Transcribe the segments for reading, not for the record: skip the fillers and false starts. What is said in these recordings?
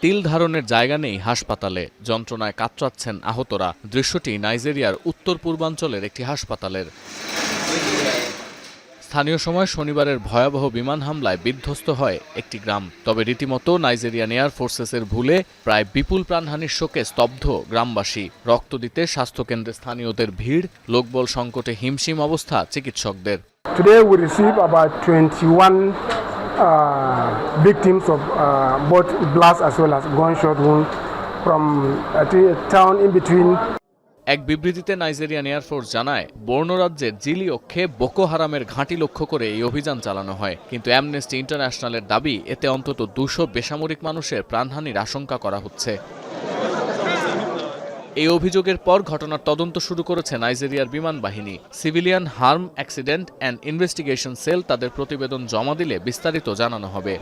তিল ধারণের জায়গা নেই হাসপাতালে, যন্ত্রণায় কাতরাচ্ছেন আহতরা। দৃশ্যটি নাইজেরিয়ার উত্তর পূর্বাঞ্চলের একটি হাসপাতালের। স্থানীয় সময় শনিবারের ভয়াবহ বিমান হামলায় বিধ্বস্ত হয় একটি গ্রাম। তবে রীতিমতো নাইজেরিয়ান এয়ার ফোর্সেসের ভুলে প্রায় বিপুল প্রাণহানির শোকে স্তব্ধ গ্রামবাসী। রক্ত দিতে স্বাস্থ্যকেন্দ্রে স্থানীয়দের ভিড়, লোকবল সংকটে হিমশিম অবস্থা চিকিৎসকদের। Today we receive about 21 victims of both blast as well as gunshot wound from a town in between. এক বিবৃতিতে নাইজেরিয়ান এয়ারফোর্স জানায়, বর্নো রাজ্যের জিলি অক্ষে বোকো হারামের ঘাঁটি লক্ষ্য করে এই অভিযান চালানো হয়। কিন্তু অ্যামনেস্টি ইন্টারন্যাশনালের দাবি, এতে অন্তত 200 বেসামরিক মানুষের প্রাণহানির আশঙ্কা করা হচ্ছে। এই অভিযোগের পর ঘটনার তদন্ত শুরু করেছে নাইজেরিয়ার বিমান বাহিনী। Civilian harm accident and investigation cell তাদের প্রতিবেদন জমা দিলে বিস্তারিত জানানো হবে।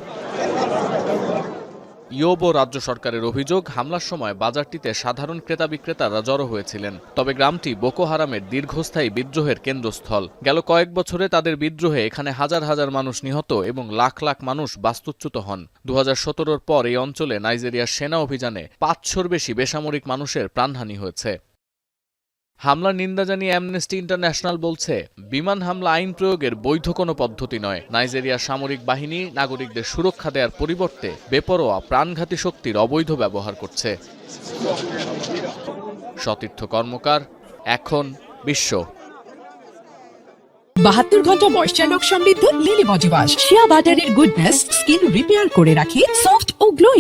ইয়োবো রাজ্য সরকারের অভিযোগ, হামলার সময় বাজারটিতে সাধারণ ক্রেতা বিক্রেতারা জড়ো হয়েছিলেন। তবে গ্রামটি বোকো হারামের দীর্ঘস্থায়ী বিদ্রোহের কেন্দ্রস্থল। গেল কয়েক বছরে তাদের বিদ্রোহে এখানে হাজার হাজার মানুষ নিহত এবং লাখ লাখ মানুষ বাস্তুচ্যুত হন। 2017-র পর এই অঞ্চলে নাইজেরিয়ার সেনা অভিযানে 500-র বেশি বেসামরিক মানুষের প্রাণহানি হয়েছে। হামলার নিন্দা জানিয়ে অ্যামনেস্টি ইন্টারন্যাশনাল বলছে, বিমান হামলা আইন প্রয়োগের বৈধ কোনো পদ্ধতি নয়। নাইজেরিয়ার সামরিক বাহিনী নাগরিকদের সুরক্ষা দেওয়ার পরিবর্তে বেপরোয়া প্রাণঘাতী শক্তির অবৈধ ব্যবহার করছে। সতীর্থ কর্মকার, এখন বিশ্ব। 72 ঘন্টা ময়েশ্চার লক সমৃদ্ধ লিলি বডি ওয়াশ। শিয়া বাটারের গুডনেস স্কিন রিপেয়ার করে রাখে সফট ও গ্লোয়িং।